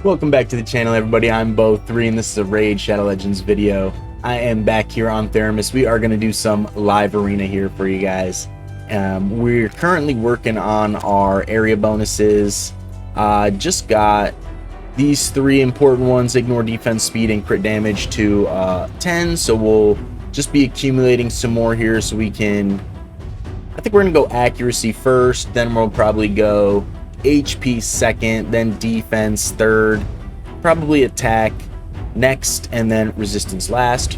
Welcome back to the channel, everybody. I'm Bo3 and this is a Raid Shadow Legends video. I am back here on Tharamus. We are going to do some live arena here for you guys. We're currently working on our area bonuses. Just got these three important ones: ignore defense, speed, and crit damage to 10. So we'll just be accumulating some more here so we can... I think we're going to go accuracy first, then we'll probably go HP second, then defense third, probably attack next, and then resistance last.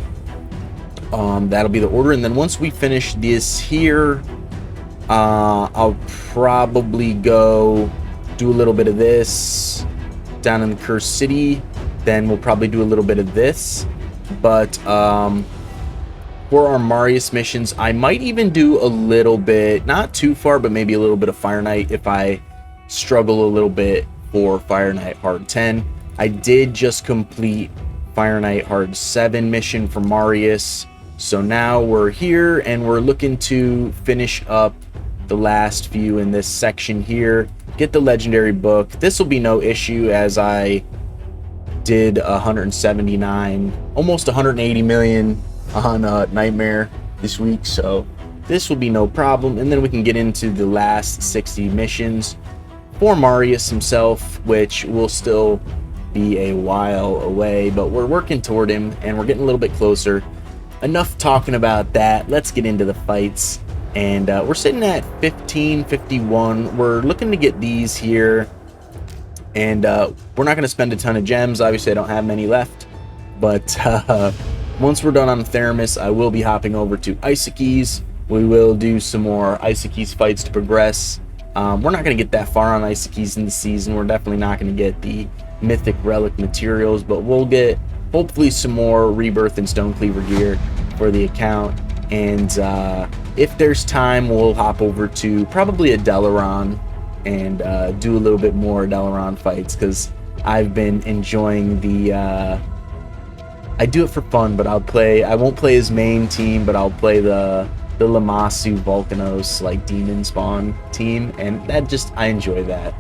That'll be the order. And then once we finish this here, I'll probably go do a little bit of this down in the Cursed City. Then we'll probably do a little bit of this. But for our Marius missions, I might even do a little bit, not too far, but maybe a little bit of Fire Knight if I struggle a little bit for Fire Knight Hard 10. I did just complete Fire Knight Hard 7 mission for Marius, so now we're here and we're looking to finish up the last few in this section here, get the legendary book. This will be no issue as I did 179, almost 180 million on Nightmare this week, so this will be no problem. And then we can get into the last 60 missions for Marius himself, which will still be a while away, but we're working toward him and we're getting a little bit closer. Enough talking about that. Let's get into the fights. And we're sitting at 1551. We're looking to get these here, and we're not going to spend a ton of gems. Obviously I don't have many left, but once we're done on Tharamus, I will be hopping over to Isaacies. We will do some more Isaacies fights to progress. We're not going to get that far on Isaacies in the season. We're definitely not going to get the mythic relic materials, but we'll get hopefully some more rebirth and stone cleaver gear for the account. And if there's time, we'll hop over to probably a Delaran and do a little bit more Delaran fights, because I've been enjoying the I do it for fun, but I won't play his main team, but I'll play the Lamassu Volcanos, like demon spawn team, and I enjoy that.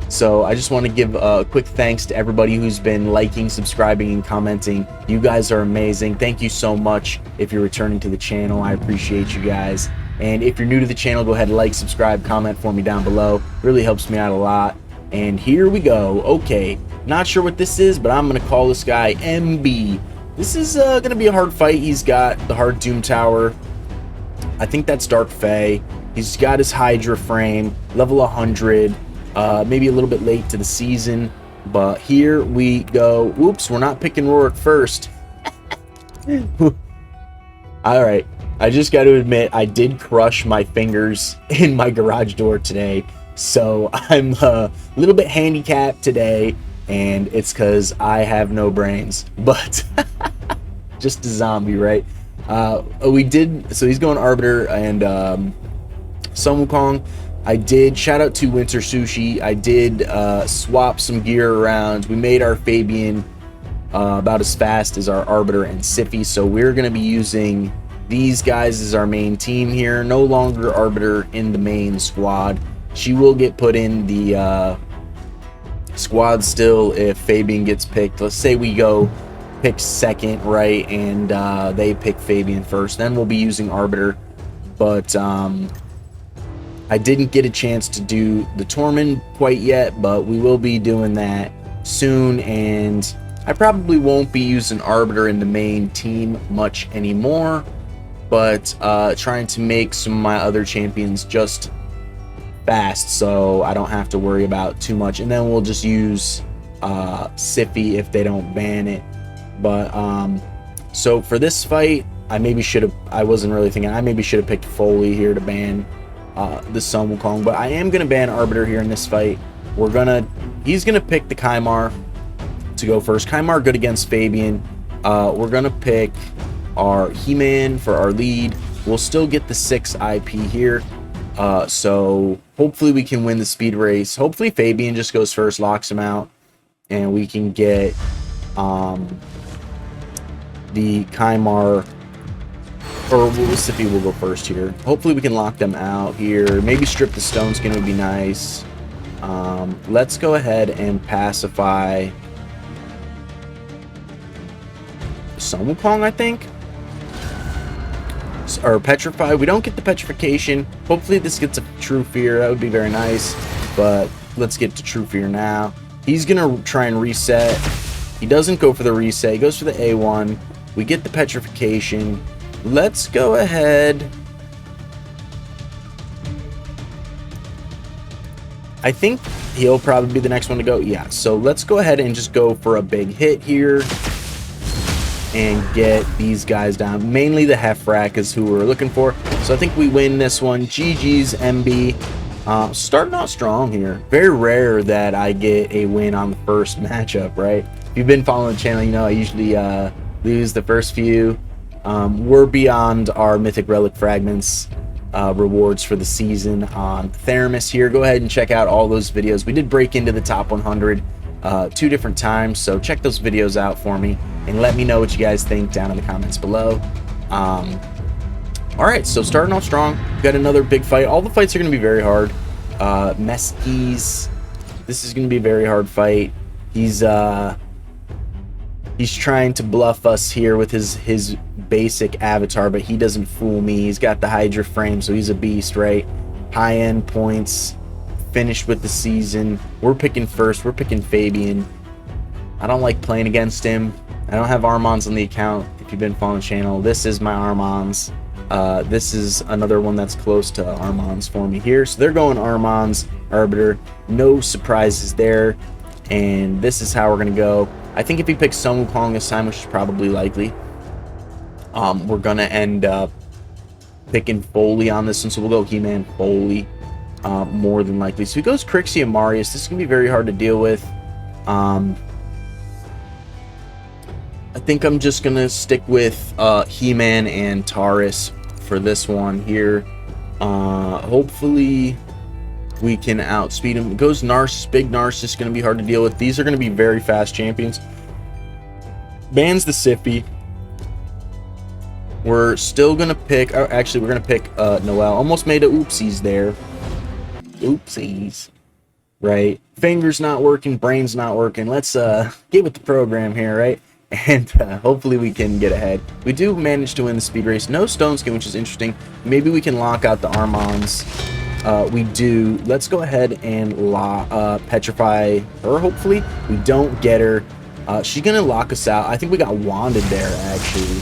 So I just want to give a quick thanks to everybody who's been liking, subscribing, and commenting. You guys are amazing. Thank you so much. If you're returning to the channel, I appreciate you guys. And if you're new to the channel, go ahead and like, subscribe, comment for me down below. Really helps me out a lot. And here we go. Okay, not sure what this is, but I'm gonna call this guy MB. This is going to be a hard fight. He's got the hard Doom Tower. I think that's Dark Fae. He's got his Hydra frame, level 100. Maybe a little bit late to the season, but here we go. Whoops, we're not picking Rorik first. Alright, I just got to admit, I did crush my fingers in my garage door today, so I'm a little bit handicapped today, and it's because I have no brains, but just a zombie, right? So he's going Arbiter and Sun Wukong. I did, shout out to Winter Sushi, I did swap some gear around. We made our Fabian about as fast as our Arbiter and Siphi, so we're going to be using these guys as our main team here. No longer Arbiter in the main squad. She will get put in the squad still if Fabian gets picked. Let's say we go pick second, right, and they pick Fabian first, then we'll be using Arbiter. But I didn't get a chance to do the Tormund quite yet, but we will be doing that soon, and I probably won't be using Arbiter in the main team much anymore, but trying to make some of my other champions just fast so I don't have to worry about too much. And then we'll just use Siphi if they don't ban it. But so for this fight, I maybe should have picked Foley here to ban the Sun Wukong, but I am gonna ban Arbiter here in this fight. He's gonna pick the Kymar to go first. Kymar good against Fabian. We're gonna pick our He-Man for our lead. We'll still get the 6 IP here. So hopefully we can win the speed race. Hopefully Fabian just goes first, locks him out, and we can get the Kymar, or Siphi will go first here. Hopefully we can lock them out here. Maybe strip the stone skin would be nice. Let's go ahead and pacify Sun Wukong, I think. Or petrify. We don't get the petrification. Hopefully this gets a true fear. That would be very nice. But let's get to true fear now. He's gonna try and reset. He doesn't go for the reset. He goes for the A1. We get the petrification. Let's go ahead. I think he'll probably be the next one to go. Yeah, so let's go ahead and just go for a big hit here and get these guys down. Mainly the Hefrak is who we're looking for. So I think we win this one. GG's, MB. Starting out strong here. Very rare that I get a win on the first matchup, right? If you've been following the channel, you know I usually lose the first few. We're beyond our Mythic Relic Fragments rewards for the season on Tharamus here. Go ahead and check out all those videos. We did break into the top 100 2 different times, so check those videos out for me and let me know what you guys think down in the comments below. All right, so starting off strong. We've got another big fight. All the fights are going to be very hard. Meskies, this is going to be a very hard fight. He's trying to bluff us here with his basic avatar, but he doesn't fool me. He's got the Hydra frame, so he's a beast, right? High end points, finished with the season. We're picking first. We're picking Fabian. I don't like playing against him. I don't have Armands on the account. If you've been following the channel, this is my Armands. This is another one that's close to Armands for me here. So they're going Armands, Arbiter. No surprises there. And this is how we're going to go. I think if he picks Sun Wukong this time, which is probably likely, we're going to end up picking Foley on this one. So we'll go He-Man, Foley, more than likely. So he goes Crixie and Marius. This is going to be very hard to deal with. I think I'm just going to stick with He-Man and Taurus for this one here. Hopefully we can outspeed him. It goes Narcissus. Big Narcissus, going to be hard to deal with. These are going to be very fast champions. Bans the Siffy. We're still going to pick... Oh, actually, we're going to pick Noelle. Almost made a oopsies there. Oopsies. Right? Fingers not working. Brain's not working. Let's get with the program here, right? And hopefully we can get ahead. We do manage to win the speed race. No stone skin, which is interesting. Maybe we can lock out the Armands. We do. Let's go ahead and petrify her, hopefully. We don't get her. She's going to lock us out. I think we got wanded there, actually.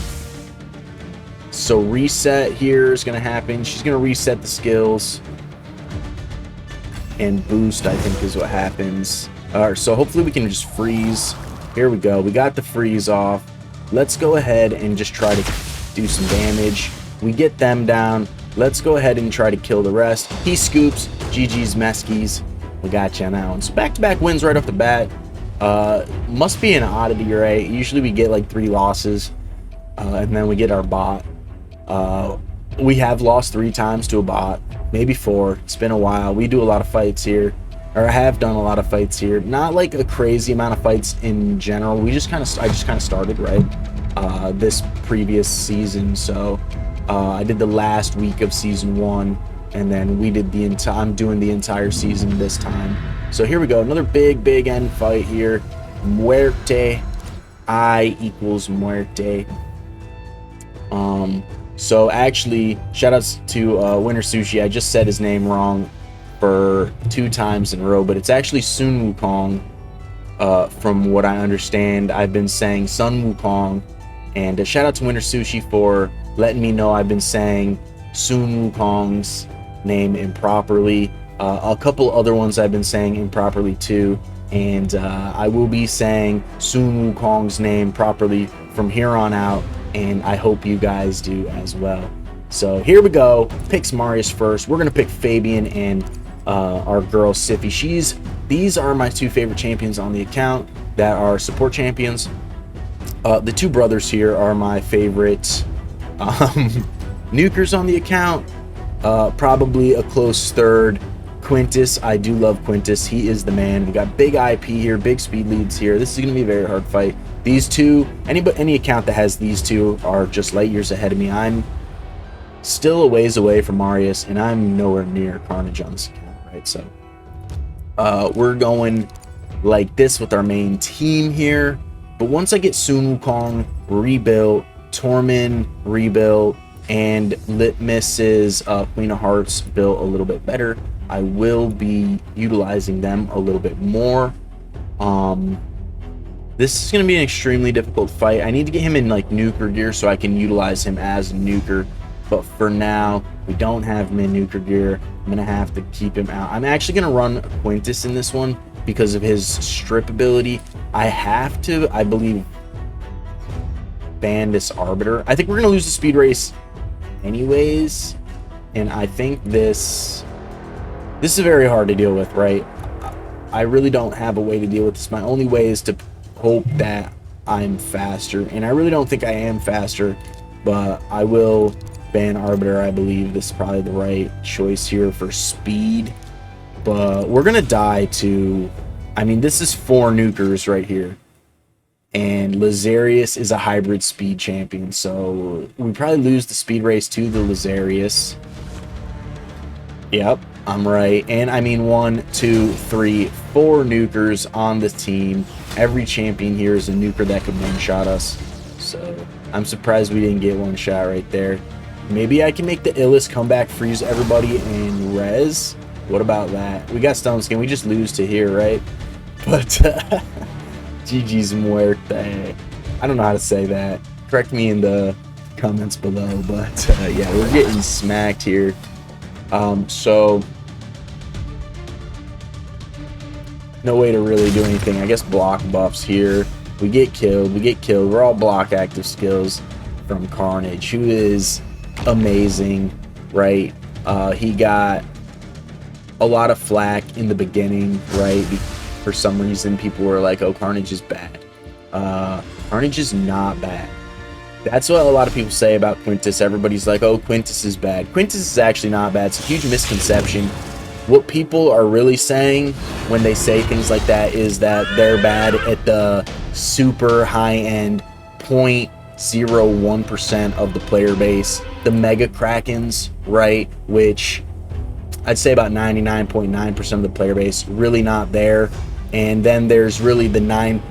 So reset here is going to happen. She's going to reset the skills. And boost, I think, is what happens. So hopefully we can just freeze. Here we go. We got the freeze off. Let's go ahead and just try to do some damage. We get them down. Let's go ahead and try to kill the rest. He scoops. GG's Meskies. We got you on that one. So back-to-back wins right off the bat. Must be an oddity, right? Usually we get like 3 losses. And then we get our bot. We have lost 3 times to a bot. Maybe 4. It's been a while. We do a lot of fights here. Or I have done a lot of fights here. Not like a crazy amount of fights in general. I just kind of started, right? This previous season. So I did the last week of season 1, and then we did I'm doing the entire season this time. So here we go. Another big end fight here. Muerte. I equals Muerte. So actually, shout outs to Winter Sushi. I just said his name wrong for 2 times in a row, but it's actually Sun Wukong. From what I understand, I've been saying Sun Wukong, and shout out to Winter Sushi for letting me know I've been saying Sun Wukong's name improperly. A couple other ones I've been saying improperly too, and I will be saying Sun Wukong's name properly from here on out, and I hope you guys do as well. So here we go. Picks Marius first. We're gonna pick Fabian and our girl Siffy. These are my 2 favorite champions on the account that are support champions. The 2 brothers here are my favorite nukers on the account. Probably a close third. Quintus, I do love Quintus. He is the man. We got big IP here, big speed leads here. This is going to be a very hard fight. These 2, any account that has these 2 are just light years ahead of me. I'm still a ways away from Marius, and I'm nowhere near Carnage on this account, right? So We're going like this with our main team here. But once I get Sun Wukong rebuilt, Tormund rebuilt, and Litmus's Queen of Hearts built a little bit better, I will be utilizing them a little bit more. This is going to be an extremely difficult fight. I need to get him in like nuker gear so I can utilize him as nuker. But for now, we don't have him in nuker gear. I'm going to have to keep him out. I'm actually going to run Quintus in this one because of his strip ability. I have to, I believe, ban this Arbiter. I think we're going to lose the speed race anyways. And I think this is very hard to deal with, right? I really don't have a way to deal with this. My only way is to hope that I'm faster, and I really don't think I am faster, but I will ban Arbiter. I believe this is probably the right choice here for speed, but we're gonna die to, I mean, this is 4 nukers right here, and Lazarius is a hybrid speed champion, so we probably lose the speed race to the Lazarius. Yep, I'm right. And I mean 1, 2, 3, 4 nukers on the team. Every champion here is a nuker that could one-shot us. So I'm surprised we didn't get one shot right there. Maybe I can make the illest comeback, freeze everybody, and res. What about that? We got Stone Skin. We just lose to here, right? But GG's muerte. I don't know how to say that. Correct me in the comments below. But yeah, we're getting smacked here. So no way to really do anything. I guess block buffs here. We get killed. We're all block active skills from Carnage, who is amazing, right? He got a lot of flack in the beginning, right? For some reason, people were like, oh, Carnage is bad. Carnage is not bad. That's what a lot of people say about Quintus. Everybody's like, oh, Quintus is bad. Quintus is actually not bad. It's a huge misconception. What people are really saying when they say things like that is that they're bad at the super high-end 0.01% of the player base. The Mega Krakens, right, which I'd say about 99.9% of the player base, really not there. And then there's really the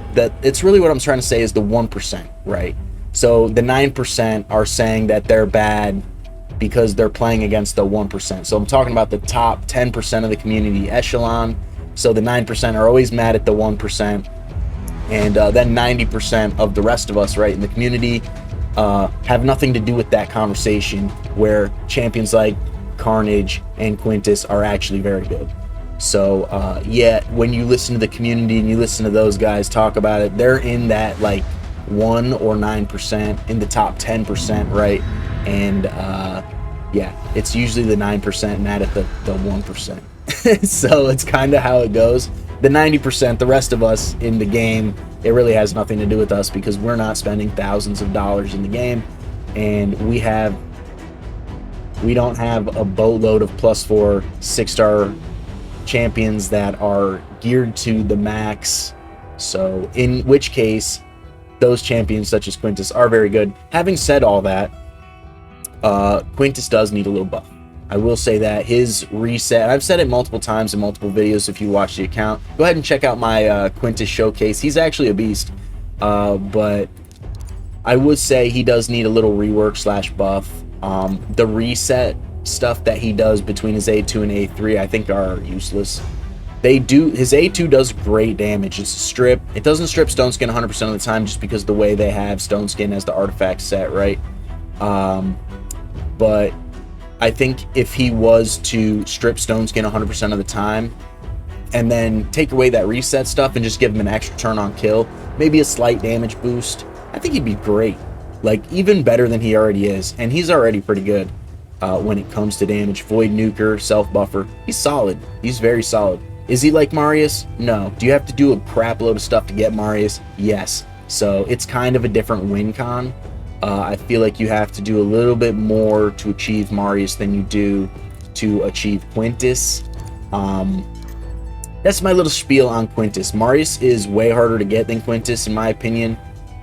it's really what I'm trying to say is the 1%, right? So the 9% are saying that they're bad because they're playing against the 1%. So I'm talking about the top 10% of the community echelon. So the 9% are always mad at the 1%. And then 90% of the rest of us, right, in the community have nothing to do with that conversation, where champions like Carnage and Quintus are actually very good. So yeah, when you listen to the community and you listen to those guys talk about it, they're in that like 1 or 9%, in the top 10%, right? And yeah, it's usually the 9% mad at the 1%. So it's kind of how it goes. The 90%, the rest of us in the game, it really has nothing to do with us because we're not spending thousands of dollars in the game, and we don't have a boatload of +4 6-star champions that are geared to the max. So in which case, those champions such as Quintus are very good. Having said all that, Quintus does need a little buff. I will say that his reset, I've said it multiple times in multiple videos if you watch the account. Go ahead and check out my Quintus showcase. He's actually a beast. But I would say he does need a little rework / buff. The reset stuff that he does between his A2 and A3 I think are useless. His A2 does great damage. It's a strip. It doesn't strip Stone Skin 100% of the time just because the way they have Stone Skin as the artifact set, right? But I think if he was to strip Stone Skin 100% of the time and then take away that reset stuff and just give him an extra turn on kill, maybe a slight damage boost, I think he'd be great. Like, even better than he already is. And he's already pretty good when it comes to damage. Void Nuker, Self Buffer. He's solid. He's very solid. Is he like Marius? No. Do you have to do a crap load of stuff to get Marius? Yes. So it's kind of a different win con. I feel like you have to do a little bit more to achieve Marius than you do to achieve Quintus. That's my little spiel on Quintus. Marius is way harder to get than Quintus in my opinion,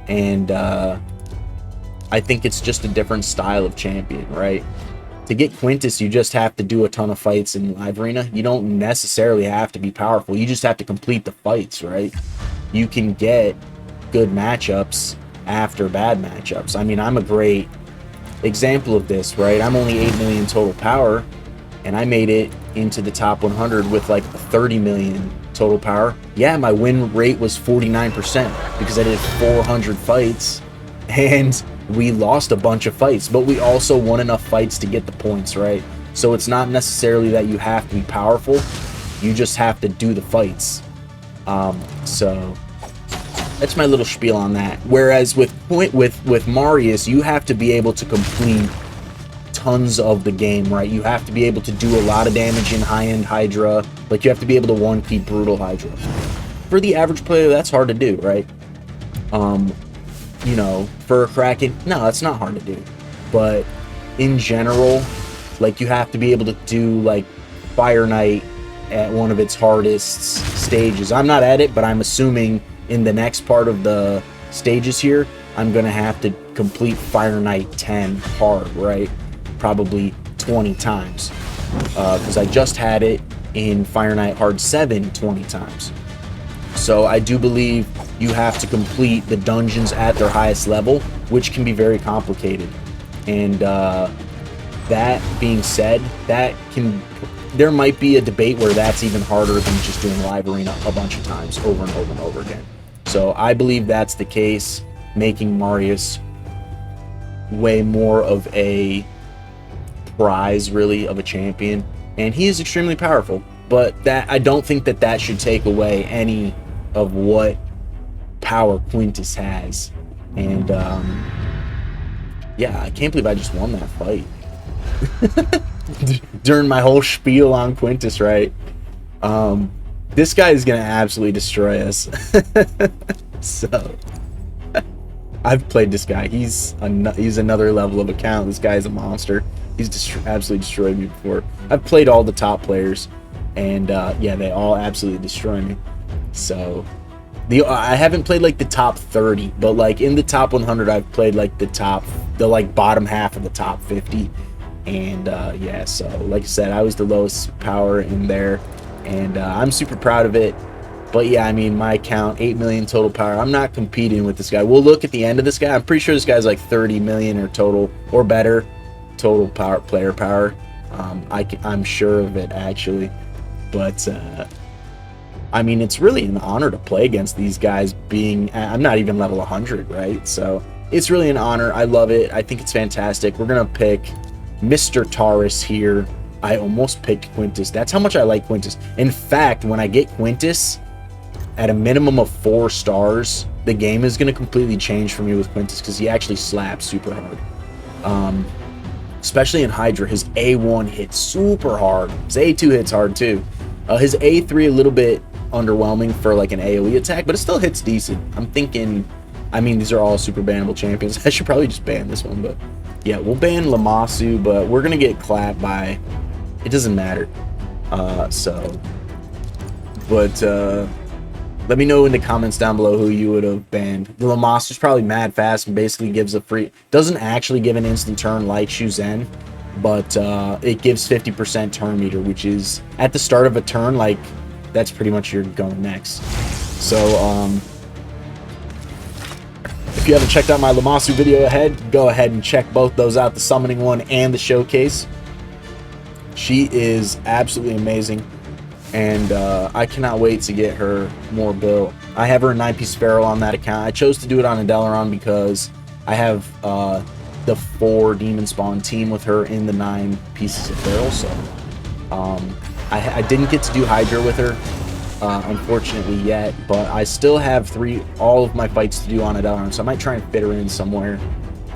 and I think it's just a different style of champion, right? To get Quintus, you just have to do a ton of fights in live arena. You don't necessarily have to be powerful. You just have to complete the fights, right? You can get good matchups after bad matchups. I mean, I'm a great example of this, right? I'm only 8 million total power, and I made it into the top 100 with like 30 million total power. Yeah, my win rate was 49% because I did 400 fights, and we lost a bunch of fights, but we also won enough fights to get the points, right? So it's not necessarily that you have to be powerful, you just have to do the fights. So that's my little spiel on that. Whereas with Marius, you have to be able to complete tons of the game, right? You have to be able to do a lot of damage in high-end Hydra. Like, you have to be able to one-keep brutal Hydra. For the average player, that's hard to do, right? You know, for a Kraken, no, that's not hard to do. But in general, like, you have to be able to do, like, Fire Knight at one of its hardest stages. I'm not at it, but I'm assuming in the next part of the stages here, I'm going to have to complete Fire Knight 10 hard, right? Probably 20 times. Because I just had it in Fire Knight Hard 7 20 times. So I do believe you have to complete the dungeons at their highest level, which can be very complicated. And that being said, there might be a debate where that's even harder than just doing live arena a bunch of times over and over and over again. So I believe that's the case, making Marius way more of a prize, really, of a champion. And he is extremely powerful, but that I don't think that should take away any of what power Quintus has. And yeah, I can't believe I just won that fight during my whole spiel on Quintus, right? This guy is gonna absolutely destroy us. So I've played this guy. He's another level of account. This guy is a monster. He's absolutely destroyed me before. I've played all the top players, and yeah, they all absolutely destroy me. So I haven't played like the top 30, but like in the top 100, I've played like the like bottom half of the top 50. And yeah, so like I said, I was the lowest power in there, and I'm super proud of it. But yeah, I mean, my account, 8 million total power. I'm not competing with this guy. We'll look at the end of this guy. I'm pretty sure this guy's like 30 million or total or better total power, player power. I'm sure of it, actually. But I mean, it's really an honor to play against these guys, I'm not even level 100, right? So it's really an honor. I love it. I think it's fantastic. We're gonna pick Mr. Taurus here. I almost picked Quintus. That's how much I like Quintus. In fact, when I get Quintus at a minimum of 4 stars, the game is going to completely change for me with Quintus, because he actually slaps super hard. Especially in Hydra, his A1 hits super hard. His A2 hits hard too. His A3 a little bit underwhelming for like an AoE attack, but it still hits decent. I'm thinking, I mean, these are all super bannable champions. I should probably just ban this one, but yeah, we'll ban Lamasu, but we're going to get clapped by, it doesn't matter. Let me know in the comments down below who you would have banned. The Lamasu is probably mad fast and basically gives a free, doesn't actually give an instant turn like Shuzen, but it gives 50% turn meter, which is at the start of a turn, like that's pretty much your going next. So if you haven't checked out my Lamasu video ahead, go ahead and check both those out, the summoning one and the showcase. She is absolutely amazing, and I cannot wait to get her more built. I have her in 9-piece Pharaoh on that account. I chose to do it on a Delaron because I have the 4 demon spawn team with her in the 9 pieces of Pharaoh, so I didn't get to do Hydra with her, unfortunately, yet, but I still have all of my fights to do on a Delaron, so I might try and fit her in somewhere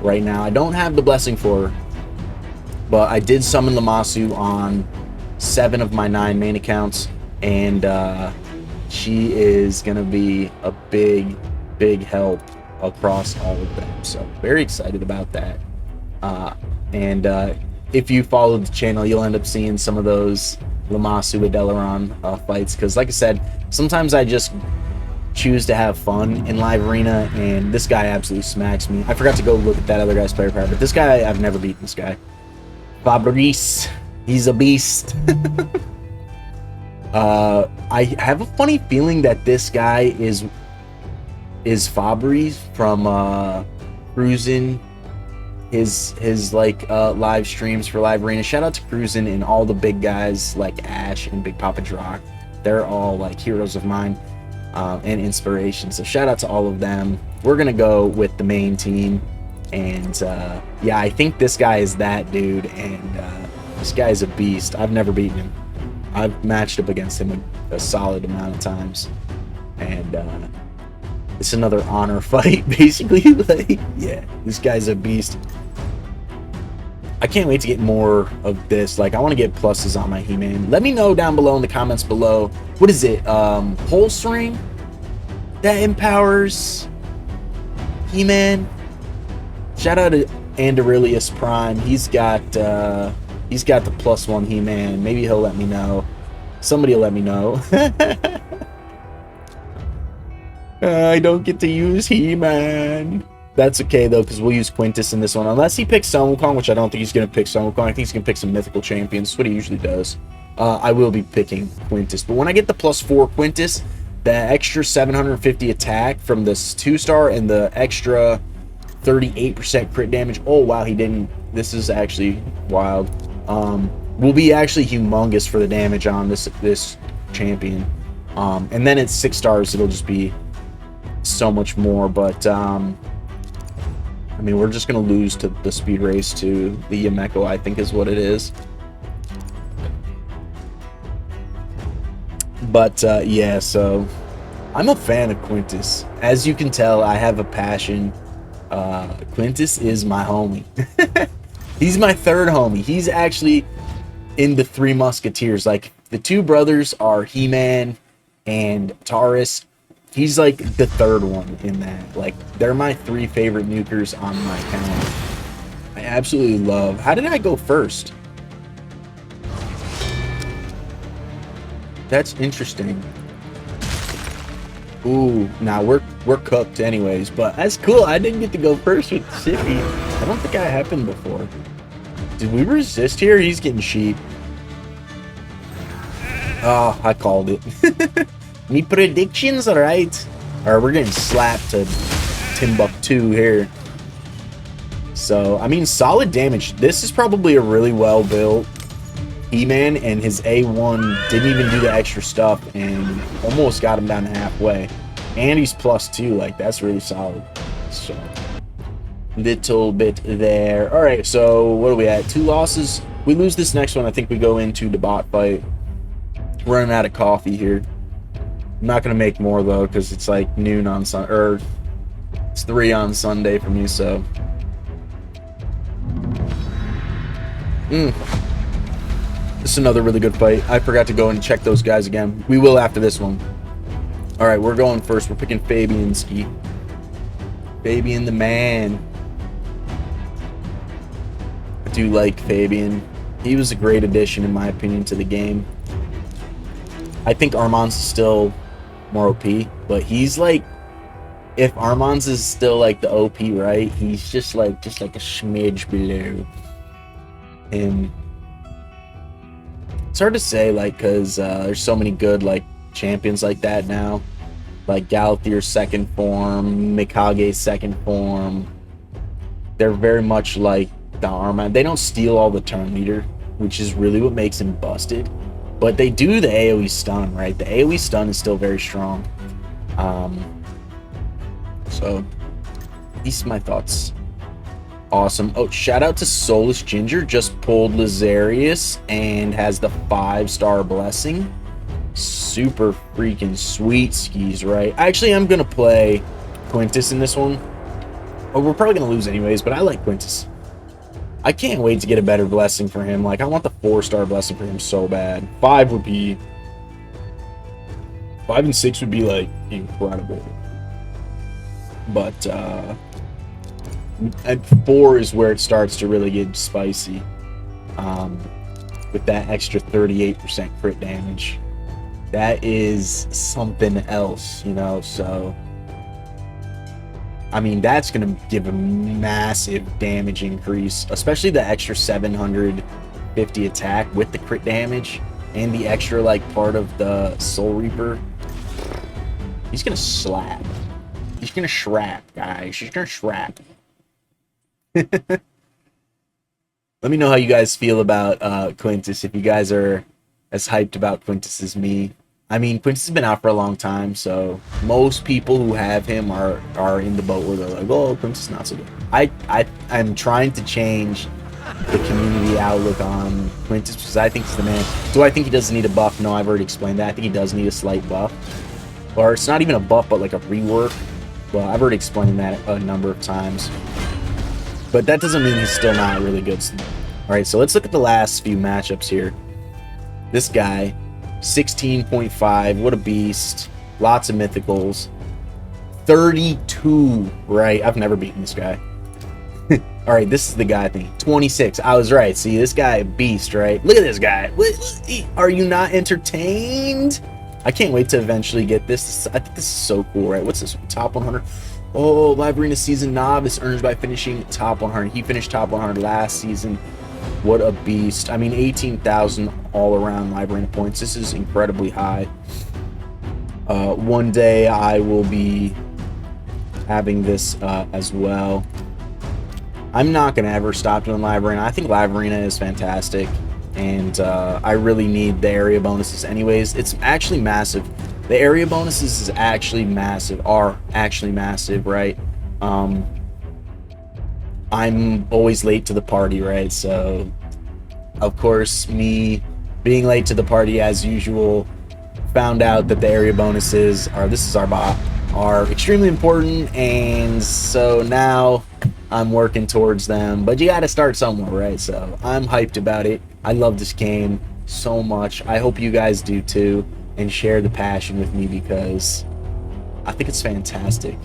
right now. I don't have the blessing for her, but I did summon Lamasu on 7 of my 9 main accounts, and she is gonna be a big help across all of them, so very excited about that. And if you follow the channel, you'll end up seeing some of those Lamasu with Delaron fights, because like I said, sometimes I just choose to have fun in live arena, and this guy absolutely smacks me. I forgot to go look at that other guy's player power, but this guy, I've never beaten this guy. Fabrice, he's a beast. I have a funny feeling that this guy is Fabrice from Cruisin', his like live streams for Live Arena. Shout out to Cruisin' and all the big guys like Ash and Big Papa Drock. They're all like heroes of mine and inspiration. So shout out to all of them. We're gonna go with the main team, and yeah, I think this guy is that dude, and this guy is a beast. I've never beaten him. I've matched up against him a solid amount of times, and it's another honor fight, basically. Like, yeah, this guy's a beast. I can't wait to get more of this. Like, I want to get pluses on my He-Man. Let me know down below in the comments below. What is it? Pulse ring that empowers He-Man. Shout out to Andarilius Prime. He's got the +1 He-Man. Maybe he'll let me know. Somebody will let me know. I don't get to use He-Man. That's okay, though, because we'll use Quintus in this one. Unless he picks Sun Wukong, which I don't think he's going to pick Sun Wukong. I think he's going to pick some mythical champions. That's what he usually does. I will be picking Quintus. But when I get the +4 Quintus, the extra 750 attack from this 2-star and the extra 38% crit damage. Oh, wow, he didn't. This is actually wild. Will be actually humongous for the damage on this champion. And then at 6 stars, it'll just be so much more. But I mean, we're just gonna lose to the speed race to the Yameko, I think is what it is. But yeah, so I'm a fan of Quintus. As you can tell, I have a passion. Quintus is my homie. He's my third homie. He's actually in the 3 Musketeers. Like, the 2 brothers are He-Man and Taurus. He's like the 3rd one in that. Like, they're my 3 favorite nukers on my channel. I absolutely love. How did I go first? That's interesting. Ooh, nah, we're cooked anyways, but that's cool. I didn't get to go first with Sippy. I don't think that happened before. Did we resist here? He's getting sheep. Oh, I called it. Me predictions, alright. Alright, we're getting slapped to Timbuktu here. So, I mean, solid damage. This is probably a really well built He-Man, and his A1 didn't even do the extra stuff and almost got him down to halfway. And he's +2, like, that's really solid. So, little bit there. Alright, so what are we at? 2 losses. We lose this next one, I think we go into the bot fight. Running out of coffee here. I'm not gonna make more though, because it's like noon on Sunday, or it's 3 on Sunday for me. So, this is another really good fight. I forgot to go and check those guys again. We will after this one. All right, we're going first. We're picking Fabianski. Fabian the man. I do like Fabian. He was a great addition, in my opinion, to the game. I think Armand's still more OP, but he's like, if Armand's is still like the OP, right? He's just like a smidge below him. It's hard to say, like, because there's so many good like champions like that now, like Galathier's 2nd form, Mikage's 2nd form. They're very much like the Armand. They don't steal all the turn meter, which is really what makes him busted. But they do the AoE stun, right? The AoE stun is still very strong. So, these are my thoughts. Awesome. Oh, shout out to Soulless Ginger. Just pulled Lazarius and has the 5-star blessing. Super freaking sweet skis, right? Actually, I'm going to play Quintus in this one. Oh, we're probably going to lose anyways, but I like Quintus. I can't wait to get a better blessing for him. Like, I want the 4-star blessing for him so bad. 5 would be... 5 and 6 would be, like, incredible. But, and 4 is where it starts to really get spicy. With that extra 38% crit damage. That is something else, you know, so... I mean, that's going to give a massive damage increase, especially the extra 750 attack with the crit damage and the extra, like, part of the Soul Reaper. He's going to slap. He's going to shrap, guys. He's going to shrap. Let me know how you guys feel about Quintus, if you guys are as hyped about Quintus as me. I mean, Quintus has been out for a long time, so most people who have him are in the boat where they're like, oh, Quintus is not so good. I'm trying to change the community outlook on Quintus because I think he's the man. Do I think he doesn't need a buff? No, I've already explained that. I think he does need a slight buff. Or it's not even a buff, but like a rework. Well, I've already explained that a number of times. But that doesn't mean he's still not really good. Alright, so let's look at the last few matchups here. This guy, 16.5, what a beast. Lots of mythicals. 32, right? I've never beaten this guy. Alright, this is the guy thing. 26, I was right. See, this guy, beast, right? Look at this guy. Are you not entertained? I can't wait to eventually get this. I think this is so cool, right? What's this one? Top 100? Oh, Live Arena Season Novice earns by finishing top 100. He finished top 100 last season. What a beast. I mean, 18,000 all-around Live Arena points. This is incredibly high. One day I will be having this as well. I'm not going to ever stop doing Live Arena. I think Live Arena is fantastic. And I really need the area bonuses anyways. It's actually massive. The area bonuses is actually massive, right? I'm always late to the party, right? So, of course, me being late to the party as usual, found out that the area bonuses are, this is our bot, are extremely important, and so now I'm working towards them. But you gotta start somewhere, right? So, I'm hyped about it. I love this game so much. I hope you guys do too, and share the passion with me because I think it's fantastic.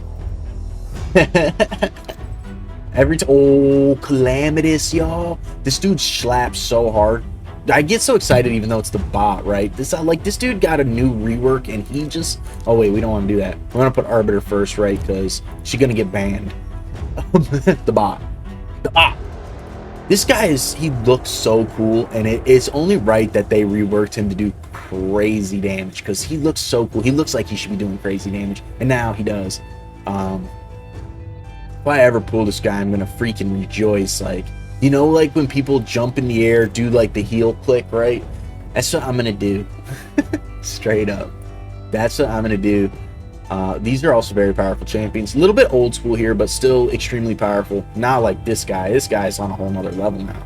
Oh, Calamitous, y'all. This dude slaps so hard. I get so excited even though it's the bot, right? This dude got a new rework and he just... Oh, wait, we don't want to do that. We're going to put Arbiter first, right? Because she's going to get banned. The bot. The bot. This guy he looks so cool, and it's only right that they reworked him to do crazy damage because he looks so cool. He looks like he should be doing crazy damage, and now he does. If I ever pull this guy, I'm gonna freaking rejoice. Like, you know, like when people jump in the air, do like the heel click, right? That's what I'm gonna do. Straight up. That's what I'm gonna do. These are also very powerful champions. A little bit old school here, but still extremely powerful. Not like this guy. This guy's on a whole nother level now.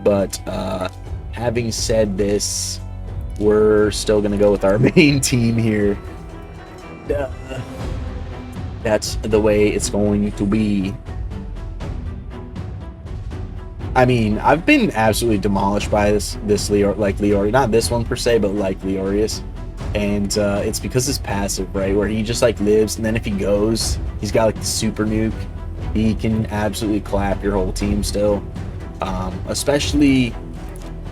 But having said this, we're still gonna go with our main team here. That's the way it's going to be. I mean, I've been absolutely demolished by this Leorius. Not this one per se, but like Leorius. And it's because his passive, right, where he just like lives, and then if he goes, he's got like the super nuke. He can absolutely clap your whole team still. Especially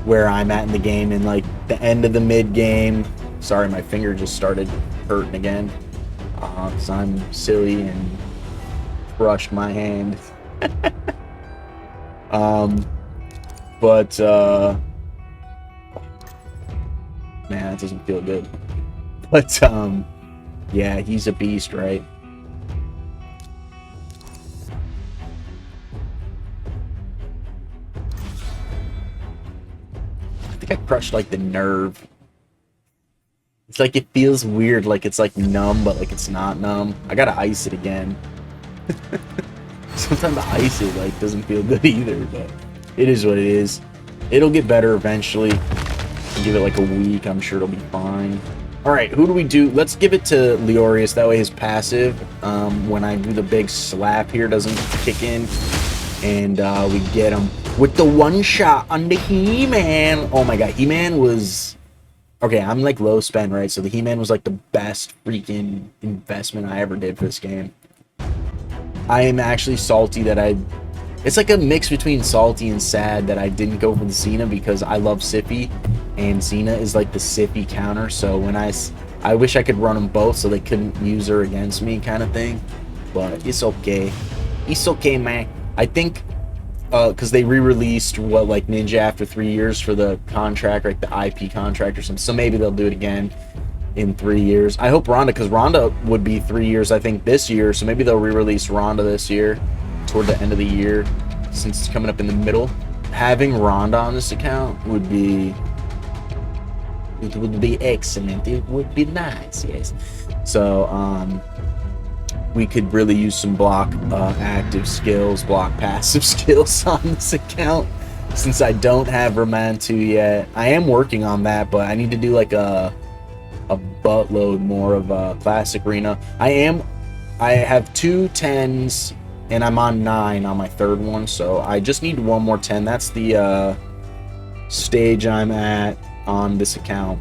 where I'm at in the game, in like the end of the mid game. Sorry, my finger just started hurting again. Because I'm silly and crushed my hand. Man, that doesn't feel good. But yeah, he's a beast, right? I think I crushed like the nerve. It's like it feels weird, like it's like numb, but like it's not numb. I gotta ice it again. Sometimes the ice it like doesn't feel good either, but it is what it is. It'll get better eventually. Give it like a week, I'm sure it'll be fine. Alright, who do we do? Let's give it to Leorius, that way his passive, when I do the big slap here, doesn't kick in. And we get him with the one shot on the He-Man. Oh my god, He-Man was... Okay, I'm like low spend, right? So the He-Man was like the best freaking investment I ever did for this game. I am actually salty that it's like a mix between salty and sad that I didn't go for the Cena because I love Sippy, and Cena is like the Sippy counter. So when I wish I could run them both so they couldn't use her against me, kind of thing. but it's okay. It's okay, man. I think because they re-released like Ninja after 3 years for the contract, like the IP contract or something. So maybe they'll do it again in 3 years. I hope Ronda, because Ronda would be 3 years, I think, this year. So maybe they'll re-release Ronda this year, toward the end of the year, since it's coming up in the middle. Having Ronda on this account would be excellent. It would be nice, yes. So we could really use some block active skills, block passive skills on this account, since I don't have Romantu yet. I am working on that, but I need to do like a buttload more of classic arena. I have 2 10s and I'm on 9 on my 3rd one, so I just need one more 10. That's the stage I'm at on this account.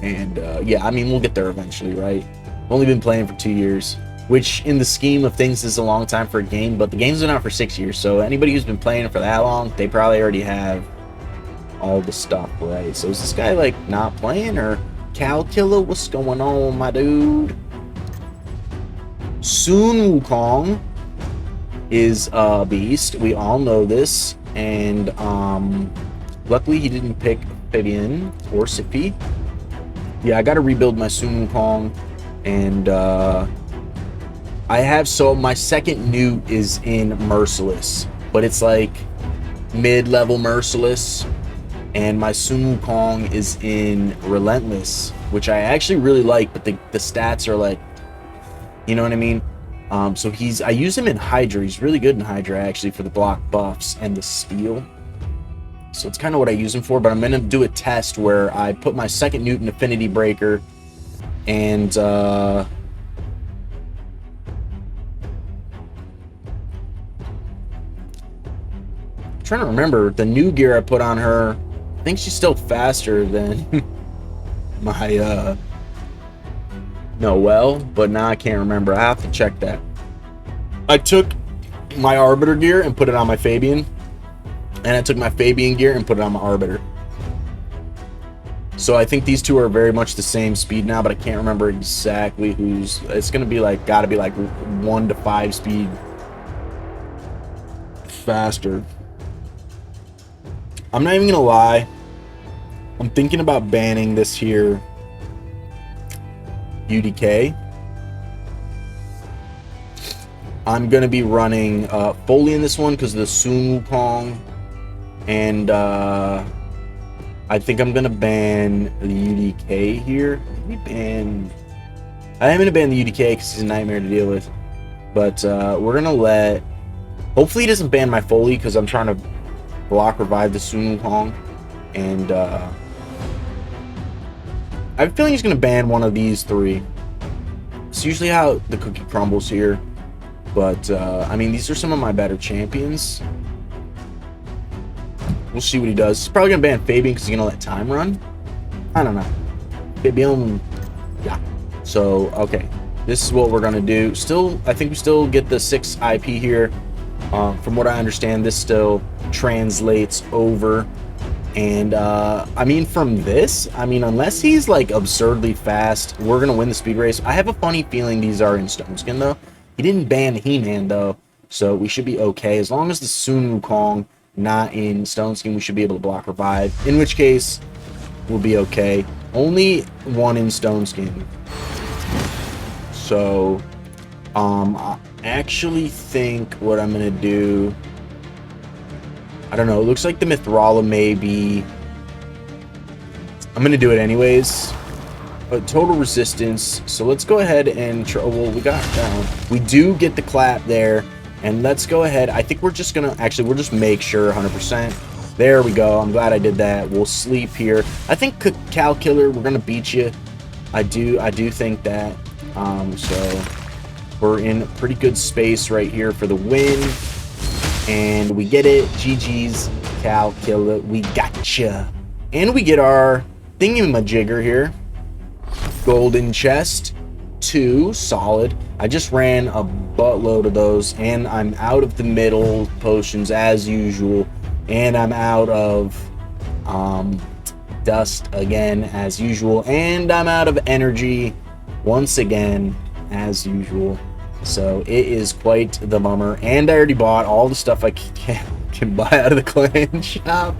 And yeah, I mean, we'll get there eventually, right? I've only been playing for 2 years, which in the scheme of things is a long time for a game, but the game's been out for 6 years, so anybody who's been playing for that long, they probably already have all the stuff, right? So is this guy like not playing, or Cal Killer? What's going on, my dude? Sun Wukong is a beast. We all know this, and luckily he didn't pick Fabian or Sippy. Yeah, I gotta rebuild my Sun Wukong, and I have, so my second newt is in Merciless, but it's like mid-level Merciless, and my Sun Wukong is in Relentless, which I actually really like, but the stats are like, you know what I mean? So I use him in Hydra. He's really good in Hydra, actually, for the block buffs and the steel. So it's kind of what I use him for, but I'm gonna do a test where I put my second newt in Affinity Breaker, and trying to remember the new gear I put on her. I think she's still faster than my Noelle, but now I can't remember. I have to check that. I took my Arbiter gear and put it on my Fabian, and I took my Fabian gear and put it on my Arbiter. So I think these two are very much the same speed now, but I can't remember exactly who's. It's gonna be like, gotta be like 1 to 5 speed faster. I'm not even gonna lie, I'm thinking about banning this here UDK. I'm gonna be running Foley in this one because of the Sun Wukong, and I think I'm gonna ban the UDK here. Maybe ban. I am gonna ban the UDK because he's a nightmare to deal with, but we're gonna let. Hopefully he doesn't ban my Foley because I'm trying to block revive the Sun Wukong, and I have a feeling he's gonna ban one of these 3. It's usually how the cookie crumbles here, but I mean, these are some of my better champions. We'll see what he does. He's probably gonna ban Fabian because he's gonna let time run. I don't know. Fabian, yeah. So okay, this is what we're gonna do. Still, I think we still get the 6 IP here. From what I understand, this still translates over, and I mean, from this, I mean, unless he's like absurdly fast, we're gonna win the speed race. I have a funny feeling these are in Stone Skin though. He didn't ban He-Man though, so we should be okay as long as the Sun Wukong not in Stone Skin. We should be able to block revive, in which case we'll be okay. Only one in Stone Skin, so I actually think what I'm gonna do, I don't know, it looks like the Mithrala may be, I'm gonna do it anyways, but total resistance, so let's go ahead and try. Well, we got down, we do get the clap there, and let's go ahead. I think we're just gonna, actually, we'll just make sure 100%. There we go. I'm glad I did that. We'll sleep here. I think Cal Killer, we're gonna beat you. I do think that. So we're in pretty good space right here for the win, and we get it. GG's, Cal Killer, we gotcha. And we get our thingamajigger here. Golden chest, 2, solid. I just ran a buttload of those, and I'm out of the middle potions as usual, and I'm out of dust again as usual, and I'm out of energy once again as usual. So it is quite the bummer. And I already bought all the stuff I can buy out of the clan shop.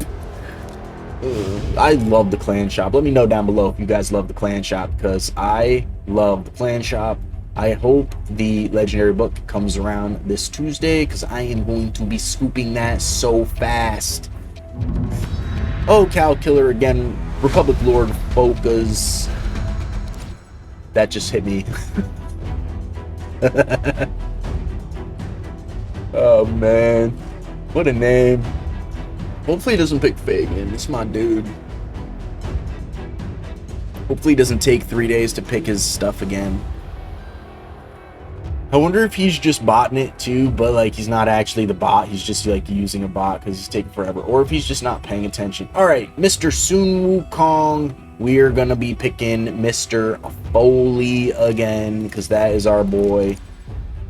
I love the clan shop. Let me know down below if you guys love the clan shop, because I love the clan shop. I hope the legendary book comes around this Tuesday, because I am going to be scooping that so fast. Oh, Cow Killer again. Republic Lord Focus. That just hit me. Oh man, what a name. Hopefully he doesn't pick Fabian. It's my dude. Hopefully he doesn't take 3 days to pick his stuff again. I wonder if he's just botting it too, but like he's not actually the bot, he's just like using a bot because he's taking forever, or if he's just not paying attention. All right, Mr. Sun Wukong, we are gonna be picking Mr. Foley again because that is our boy.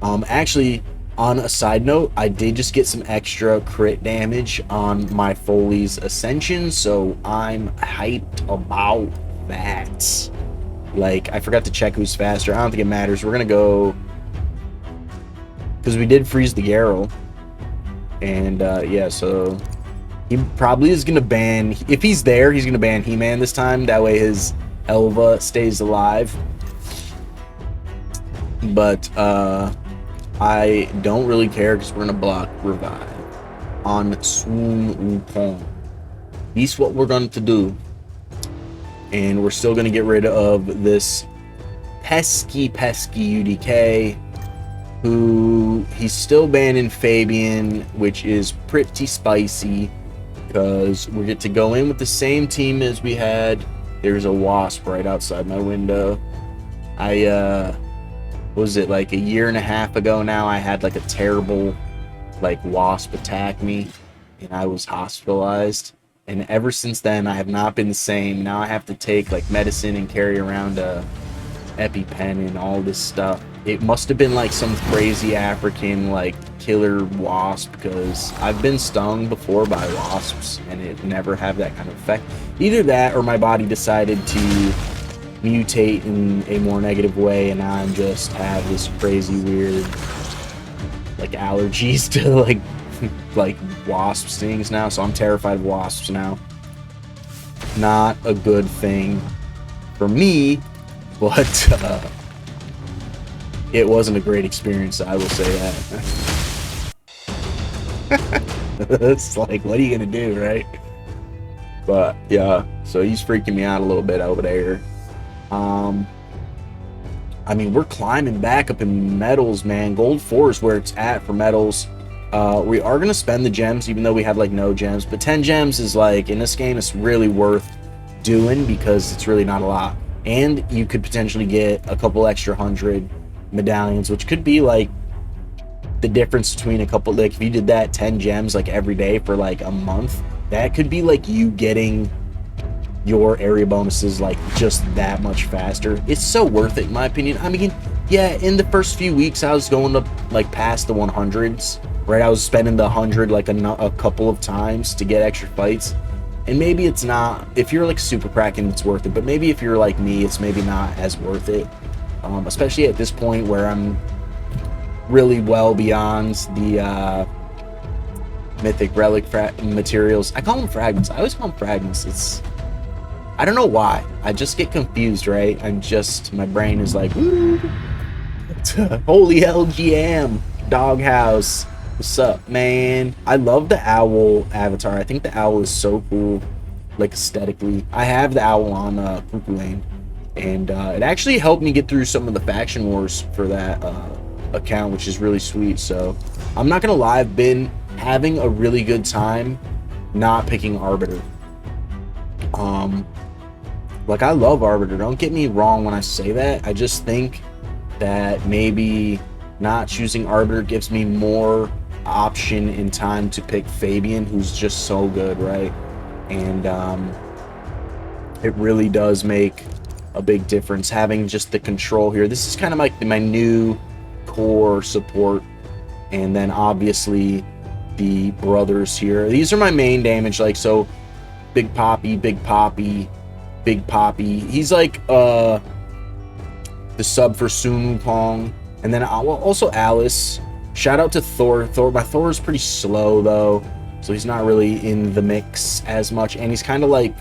Actually, on a side note, I did just get some extra crit damage on my Foley's Ascension, so I'm hyped about that. Like, I forgot to check who's faster. I don't think it matters. We're gonna go, because we did freeze the Garrow, and yeah, so he probably is gonna ban, if he's there, he's gonna ban He-Man this time. That way his Elva stays alive. But I don't really care because we're gonna block Revive on Sun Wukong. That's what we're going to do. And we're still gonna get rid of this pesky UDK, who he's still banning Fabian, which is pretty spicy because we get to go in with the same team as we had. There's a wasp right outside my window. Was it like a year and a half ago now, I had like a terrible like wasp attack me and I was hospitalized, and ever since then I have not been the same. Now I have to take like medicine and carry around a EpiPen and all this stuff. It must have been like some crazy African like killer wasp, because I've been stung before by wasps and it never have that kind of effect. Either that or my body decided to mutate in a more negative way, and I'm just have this crazy weird like allergies to like wasp stings now, so I'm terrified of wasps now. Not a good thing for me, but it wasn't a great experience, I will say that. It's like, what are you gonna do, right? But yeah, so he's freaking me out a little bit over there. I mean, we're climbing back up in medals, man. Gold 4 is where it's at for medals. We are going to spend the gems, even though we have like no gems, but 10 gems is like, in this game, it's really worth doing because it's really not a lot. And you could potentially get a couple extra 100 medallions, which could be like the difference between a couple, like if you did that 10 gems like every day for like a month, that could be like you getting your area bonuses like just that much faster. It's so worth it in my opinion. I mean, yeah, in the first few weeks I was going up like past the 100s, right? I was spending the 100 like a couple of times to get extra fights, and maybe it's not, if you're like super KRAKEN, it's worth it, but maybe if you're like me, it's maybe not as worth it, especially at this point where I'm really well beyond the mythic relic materials. I call them fragments. I always call them fragments. It's, I don't know why. I just get confused, right? My brain is like, woo, holy LGM, Doghouse. What's up, man? I love the owl avatar. I think the owl is so cool, like aesthetically. I have the owl on Cuckoo Lane, and it actually helped me get through some of the faction wars for that account, which is really sweet. So I'm not gonna lie, I've been having a really good time not picking Arbiter. Like, I love Arbiter, don't get me wrong when I say that. I just think that maybe not choosing Arbiter gives me more option in time to pick Fabian, who's just so good, right? And it really does make a big difference having just the control here. This is kind of like my new core support, and then obviously the brothers here. These are my main damage, like, so Big Poppy, Big Poppy, Big Poppy. He's like the sub for Sun Wukong. And then also Alice. Shout out to Thor. My Thor is pretty slow though, so he's not really in the mix as much, and he's kind of like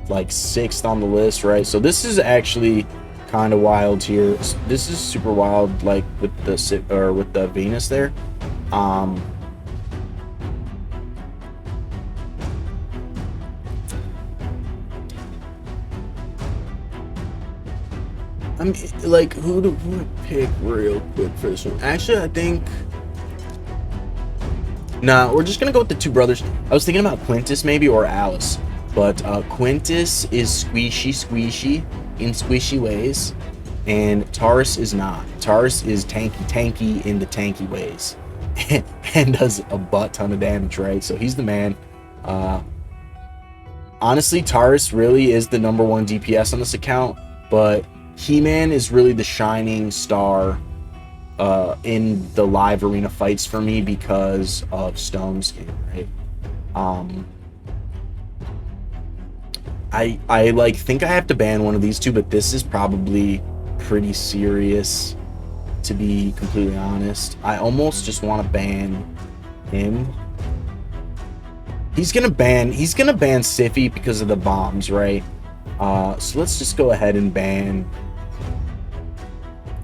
6th on the list, right? So this is actually kind of wild here. This is super wild, like with the Venus there. I'm like, who do I pick real quick for this one? Actually, I think, nah, we're just gonna go with the two brothers. I was thinking about Quintus maybe, or Alice, but Quintus is squishy in squishy ways, and Taurus is not. Taurus is tanky in the tanky ways, and does a butt ton of damage, right? So he's the man. Honestly, Taurus really is the #1 DPS on this account, but He-Man is really the shining star in the live arena fights for me because of Stone Skin, right? I like think I have to ban one of these two, but this is probably pretty serious, to be completely honest. I almost just want to ban him. He's gonna ban Siffy because of the bombs, right? So let's just go ahead and ban.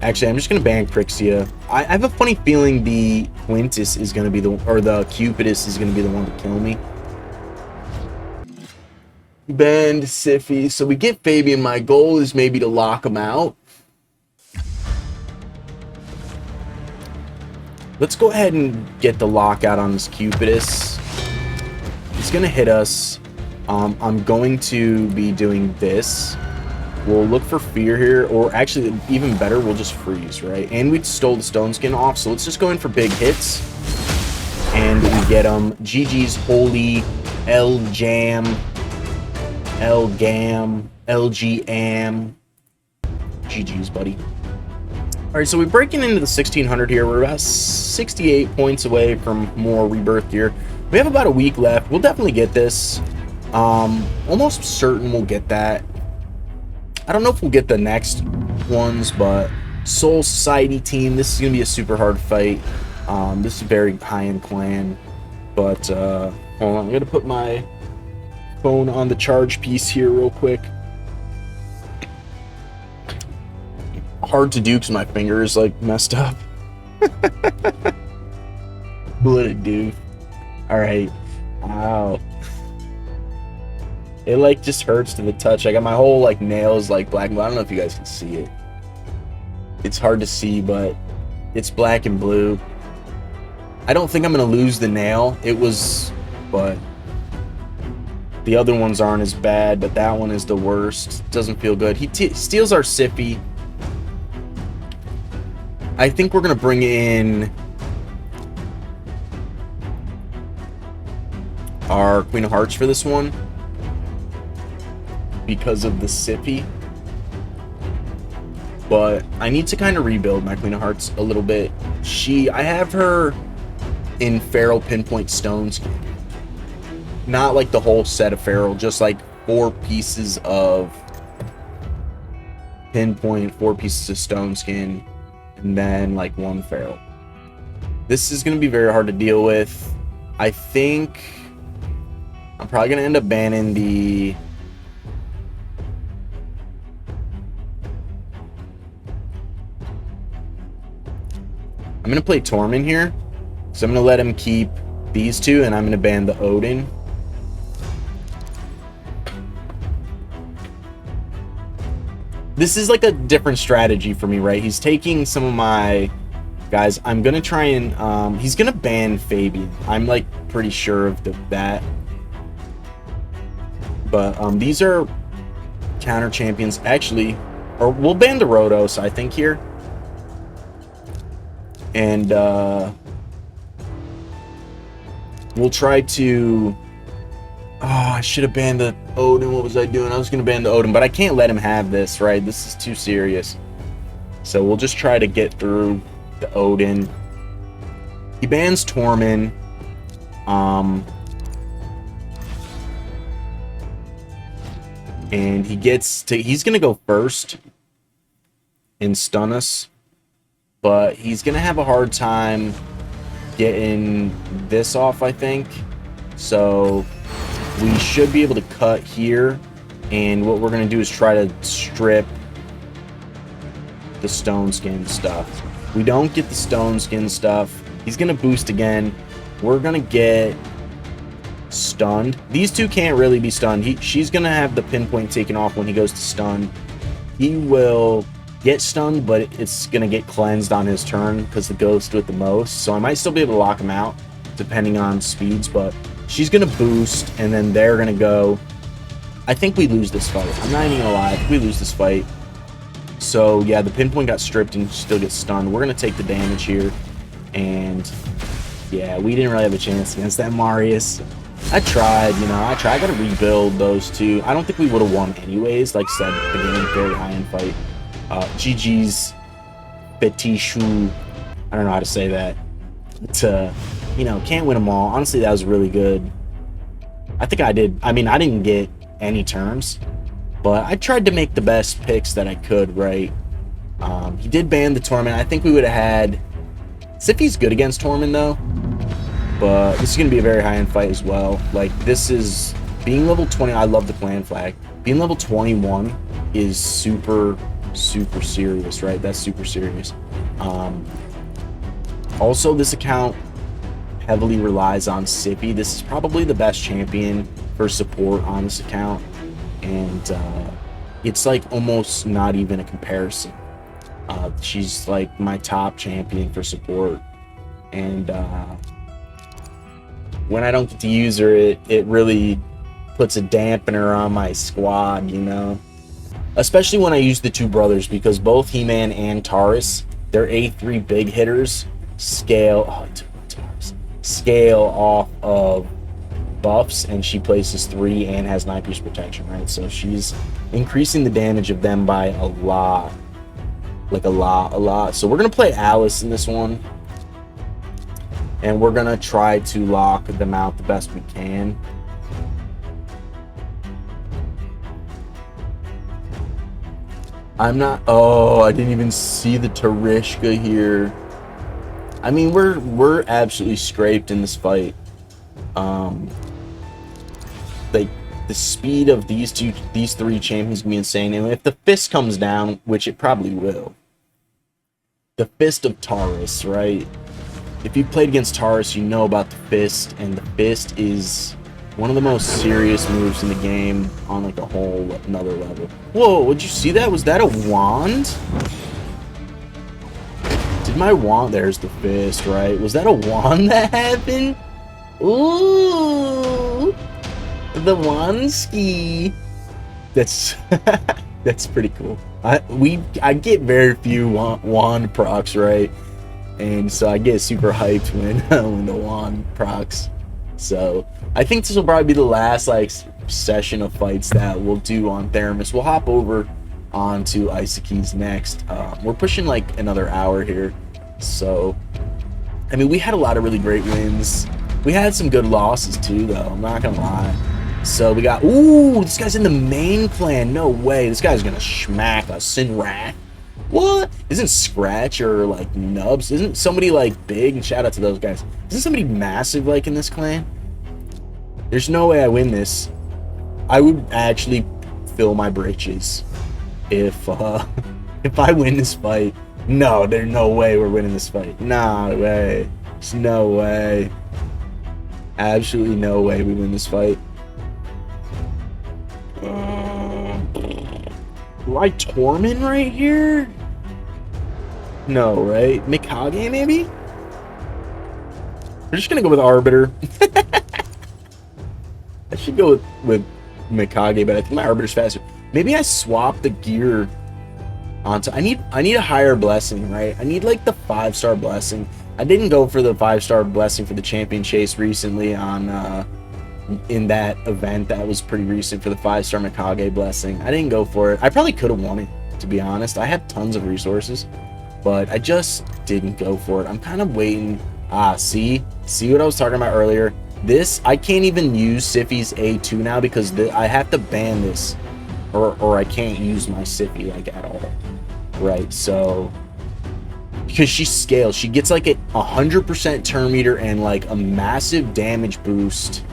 Actually, I'm just gonna ban Crixia. I have a funny feeling the Quintus is gonna be the Cupidus is gonna be the one to kill me. Banned Siffy, so we get Fabian. My goal is maybe to lock him out. Let's go ahead and get the lockout on this Cupidus. He's gonna hit us. I'm going to be doing this. We'll look for fear here, or actually, even better, we'll just freeze, right? And we stole the Stone Skin off, so let's just go in for big hits. And we get him. GG's Holy L-Jam. L-Gam. LG-Am. GG's, buddy. Alright, so we're breaking into the 1600 here. We're about 68 points away from more rebirth here. We have about a week left. We'll definitely get this. Almost certain we'll get that. I don't know if we'll get the next ones, but Soul Society team, this is going to be a super hard fight. This is a very high-end clan. But, hold on, I'm going to put my phone on the charge piece here real quick. Hard to do because my finger is, like, messed up. What it do? Alright. Ow. It like just hurts to the touch. I got my whole like nails like black and blue. I don't know if you guys can see it. It's hard to see, but it's black and blue. I don't think I'm gonna lose the nail. It was, but the other ones aren't as bad, but that one is the worst. Doesn't feel good. He steals our Sippy. I think we're gonna bring in our Queen of Hearts for this one, because of the Sippy. But I need to kind of rebuild my Queen of Hearts a little bit. I have her in Feral Pinpoint Stones. Not like the whole set of Feral, just like 4 pieces of Pinpoint, 4 pieces of Stone Skin, and then like 1 Feral. This is going to be very hard to deal with. I think I'm probably going to end up banning the... I'm going to play Tormund here. So I'm going to let him keep these 2, and I'm going to ban the Odin. This is like a different strategy for me, right? He's taking some of my guys. I'm going to try and... he's going to ban Fabian. I'm like pretty sure of that. But these are counter champions. Actually, or we'll ban the Rhodos, I think, here. And we'll try to... Oh, I should have banned the Odin. What was I doing? I was going to ban the Odin, but I can't let him have this, right? This is too serious. So we'll just try to get through the Odin. He bans Tormund. And he gets to... He's going to go first. and stun us, but he's gonna have a hard time getting this off, I think. So we should be able to cut here, and what we're gonna do is try to strip the stone skin stuff. We don't get the stone skin stuff. He's gonna boost again. We're gonna get stunned. These two can't really be stunned. She's gonna have the pinpoint taken off when he goes to stun. He will get stunned, but it's gonna get cleansed on his turn because the ghost with the most. So I might still be able to lock him out depending on speeds, but she's gonna boost, and then they're gonna go. I think we lose this fight. I'm not even gonna lie. I think we lose this fight. So yeah, the pinpoint got stripped and still gets stunned. We're gonna take the damage here, and yeah, we didn't really have a chance against that Marius. I tried, you know, I gotta rebuild those two. I don't think we would have won anyways. Like I said, the game very high end fight. GG's Petit Chou. I don't know how to say that. You know, can't win them all. Honestly, that was really good. I think I did. I mean, I didn't get any turns, but I tried to make the best picks that I could, right? He did ban the Torment. I think we would have had... Siffy's good against Torment, though. But this is going to be a very high-end fight as well. Like, this is... Being level 20... I love the clan flag. Being level 21 is super, super serious, right? That's super serious. Also, this account heavily relies on Siffy. This is probably the best champion for support on this account. And it's like almost not even a comparison. She's like my top champion for support. And when I don't get to use her, it really puts a dampener on my squad, you know? Especially when I use the two brothers, because both He-Man and Taurus, they're A3 big hitters, scale off of buffs, and she places 3 and has 9 piece protection, right? So she's increasing the damage of them by a lot. Like a lot. So we're gonna play Alice in this one, and we're gonna try to lock them out the best we can. I'm not... Oh, I didn't even see the Tarishka here. I mean, we're absolutely scraped in this fight. Like, the speed of these three champions can be insane. And if the fist comes down, which it probably will, the fist of Taurus, right? If you played against Taurus, you know about the fist, and the fist is one of the most serious moves in the game on like a whole another level. Whoa, did you see that? Was that a wand? Did my wand... There's the fist, right? Was that a wand that happened? Ooh, the wand-ski. That's that's pretty cool. I get very few wand procs, right? And so I get super hyped when the wand procs. So I think this will probably be the last like session of fights that we'll do on Tharamus. We'll hop over onto Isaac's next. We're pushing like another hour here. So I mean, we had a lot of really great wins. We had some good losses too, though. I'm not gonna lie. So we got... Ooh, this guy's in the main clan. No way. This guy's gonna smack a Sinrath. What? Isn't Scratch or like Nubs? Isn't somebody like big? And shout out to those guys. Isn't somebody massive like in this clan? There's no way I win this. I would actually fill my britches if I win this fight. No, there's no way we're winning this fight. No way. There's no way. Absolutely no way we win this fight. Do I Torment right here? No, right? Mikage, maybe? We're just gonna go with Arbiter. I should go with Mikage, but I think my Arbiter's faster. Maybe I swap the gear onto... I need a higher blessing, right? I need like the 5-star blessing. I didn't go for the 5-star blessing for the champion chase recently on in that event that was pretty recent for the 5-star Mikage blessing. I didn't go for it. I probably could have won it, to be honest. I had tons of resources, but I just didn't go for it. I'm kind of waiting. See what I was talking about earlier? This, I can't even use Siffy's A2 now because I have to ban this, or I can't use my Siffy like at all. right? So because she scales, she gets like a 100% turn meter and like a massive damage boost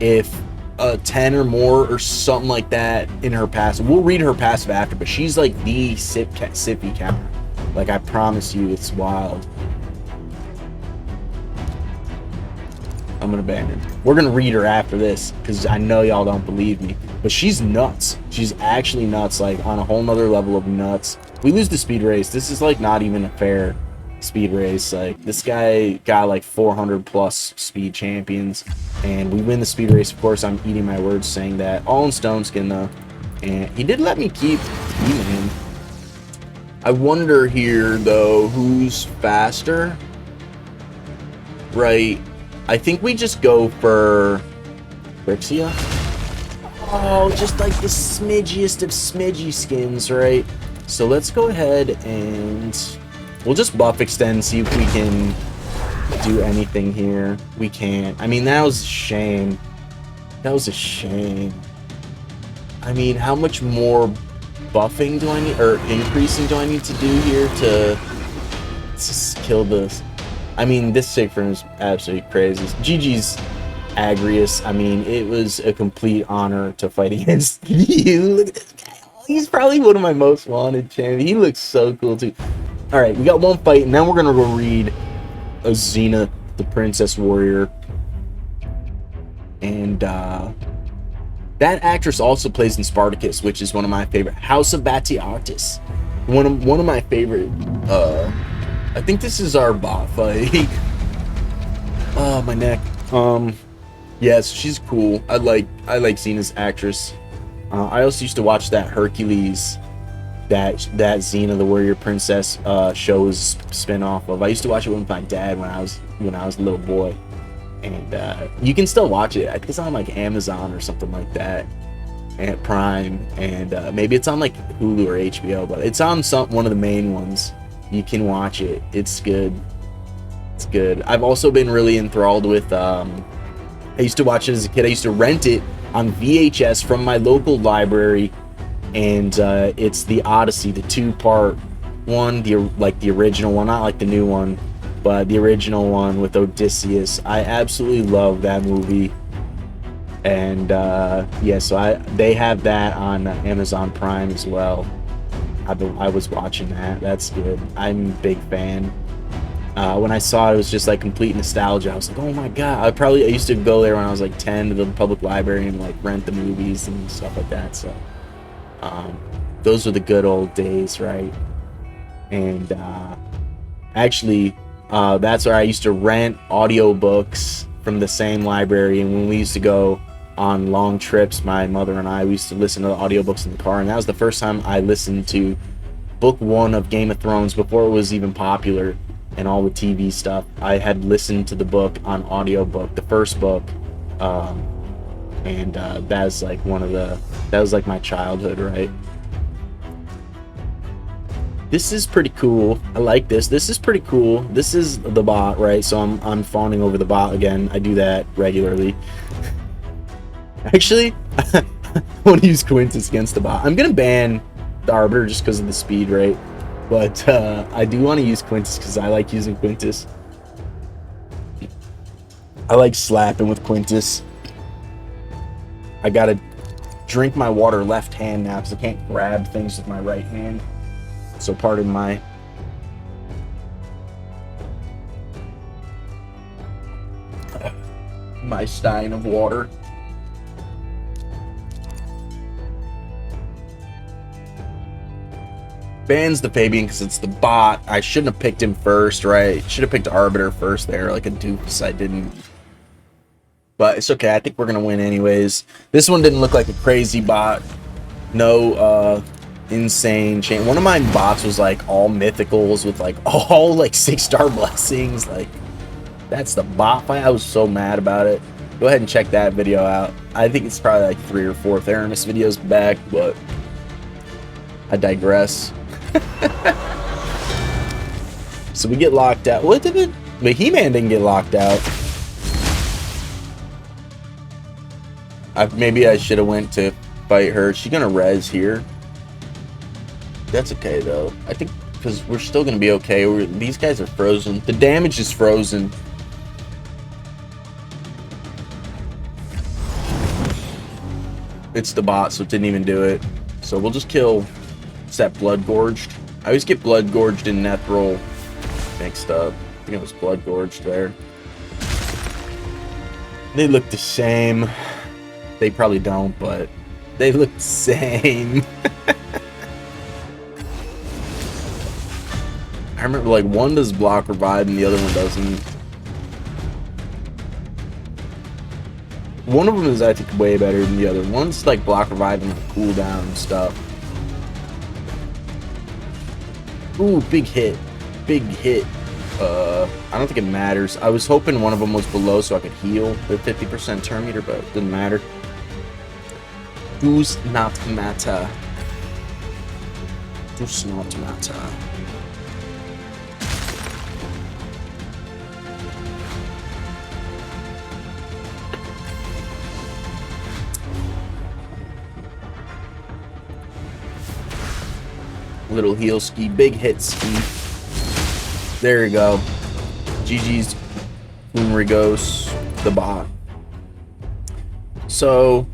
if a 10 or more or something like that in her passive. We'll read her passive after, but she's like the sippy counter. Like, I promise you, it's wild. I'm gonna ban her. We're gonna read her after this because I know y'all don't believe me, but she's nuts. She's actually nuts, like on a whole nother level of nuts. We lose the speed race. This is like not even a fair speed race. Like, this guy got like 400 plus speed champions, and we win the speed race. Of course, I'm eating my words saying that. All in stone skin though, and he did let me keep E-Man. I wonder here though, who's faster? Right. I think we just go for Brixia. Oh, just like the smidgiest of smidgy skins, right? So let's go ahead and we'll just buff extend, see if we can do anything here. We can't. I mean, that was a shame. That was a shame. I mean, how much more buffing do I need, or increasing do I need to do here to just kill this? I mean, this Sigfrin is absolutely crazy. GG's Agrius. I mean, it was a complete honor to fight against you. Look at this guy. He's probably one of my most wanted champions. He looks so cool, too. All right, we got one fight, and then we're going to go read a Xena, the Princess Warrior. And that actress also plays in Spartacus, which is one of my favorite. House of Batiatus. One of my favorite... I think this is our bot fight. Oh, my neck. Yes, she's cool. I like Xena's actress. I also used to watch that Hercules, that Xena the Warrior Princess show's spin-off of. I used to watch it with my dad when I was a little boy, and you can still watch it. I think it's on like Amazon or something like that, and Prime, and maybe it's on like Hulu or HBO, but it's on one of the main ones. You can watch it. It's good. It's good. I've also been really enthralled with I used to watch it as a kid. I used to rent it on VHS from my local library, and it's the Odyssey, the 2-part one, the original one, not like the new one, but the original one with Odysseus. I absolutely love that movie, and yeah, so they have that on Amazon Prime as well. I was watching that. That's good. I'm a big fan. When I saw it, it was just like complete nostalgia. I was like, oh my god. I used to go there when I was like 10 to the public library and like rent the movies and stuff like that. So those were the good old days, right? And actually, that's where I used to rent audiobooks from the same library. And when we used to go on long trips, my mother and we used to listen to the audiobooks in the car, and that was the first time I listened to book 1 of Game of Thrones before it was even popular and all the TV stuff. I had listened to the book on audiobook, the first book, and that was like that was like my childhood, right? This is pretty cool. I like this. This is pretty cool. This is the bot, right? So I'm fawning over the bot again. I do that regularly. Actually, I want to use Quintus against the bot. I'm going to ban the Arbiter just because of the speed, right? But I do want to use Quintus because I like using Quintus. I like slapping with Quintus. I got to drink my water left hand now because I can't grab things with my right hand. So pardon my... my stein of water. Bans the Fabian because it's the bot. I shouldn't have picked him first, right? Should have picked Arbiter first there, like a doofus. I didn't. But it's okay. I think we're going to win anyways. This one didn't look like a crazy bot. No insane chain. One of my bots was like all mythicals with like all like 6-star blessings. Like, that's the bot fight. I was so mad about it. Go ahead and check that video out. I think it's probably like 3 or 4 Tharamus videos back, but I digress. So we get locked out. What did it? But He-Man didn't get locked out. Maybe I should have went to fight her. Is she gonna res here? That's okay, though. I think because we're still going to be okay. These guys are frozen. The damage is frozen. It's the bot, so it didn't even do it. So we'll just kill. Is that Blood Gorged? I always get Blood Gorged and Nethril mixed up. I think it was Blood Gorged there. They look the same. They probably don't, but they look the same. I remember, like, one does block revive and the other one doesn't. One of them is, I think, way better than the other. One's like block revive and cooldown and stuff. Ooh, big hit. Big hit. I don't think it matters. I was hoping one of them was below so I could heal the 50% turn meter, but it didn't matter. Does not matter. Does not matter. Little heal ski, big hit ski. There you go. GG's Umrigos, the bot. So,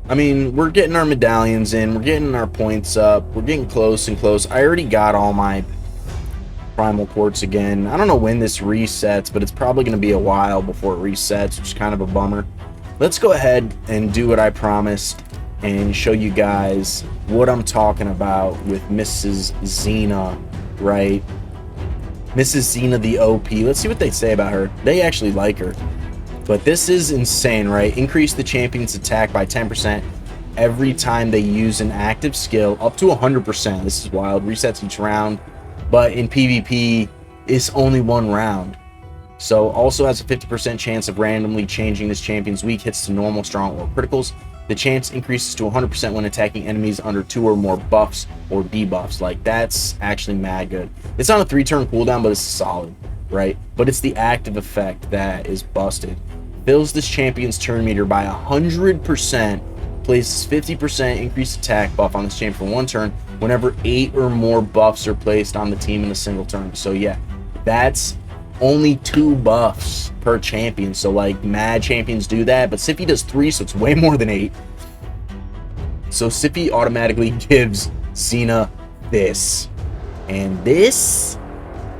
I mean, we're getting our medallions in, we're getting our points up, we're getting close and close. I already got all my primal quartz again. I don't know when this resets, but it's probably going to be a while before it resets, which is kind of a bummer. Let's go ahead and do what I promised and show you guys what I'm talking about with Mrs. Xena, right? Mrs. Xena the OP. Let's see what they say about her. They actually like her. But this is insane, right? Increase the champion's attack by 10% every time they use an active skill, up to 100%. This is wild. Resets each round. But in PvP, it's only one round. So also has a 50% chance of randomly changing this champion's weak hits to normal, strong, or criticals. The chance increases to 100% when attacking enemies under 2 or more buffs or debuffs. Like, that's actually mad good. It's on a 3-turn cooldown, but it's solid, right? But it's the active effect that is busted. Fills this champion's turn meter by 100%. Places 50% increased attack buff on this champion for 1 turn whenever 8 or more buffs are placed on the team in a single turn. So yeah, that's only 2 buffs per champion. So like, mad champions do that, but Siphi does 3, so it's way more than 8. So Siphi automatically gives Xena this, and this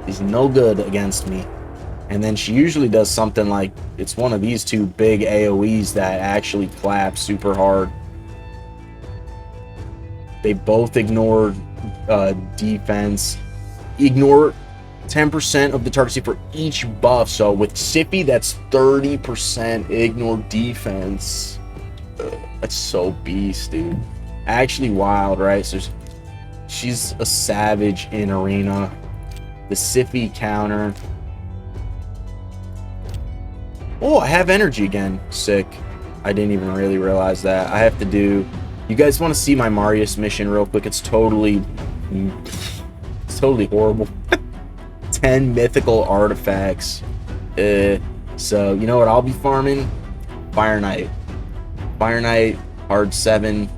is no good against me. And then she usually does something like, it's one of these 2 big AoEs that actually clap super hard. They both ignore defense, ignore 10% of the target C for each buff. So with Siphi, that's 30% ignore defense. That's so beast, dude. Actually wild, right? So she's a savage in arena. The Siphi counter. Oh, I have energy again. Sick. I didn't even really realize that. I have to do... You guys want to see my Marius mission real quick? It's totally horrible. 10 mythical artifacts. So, you know what I'll be farming? Fire Knight. Fire Knight, hard 7.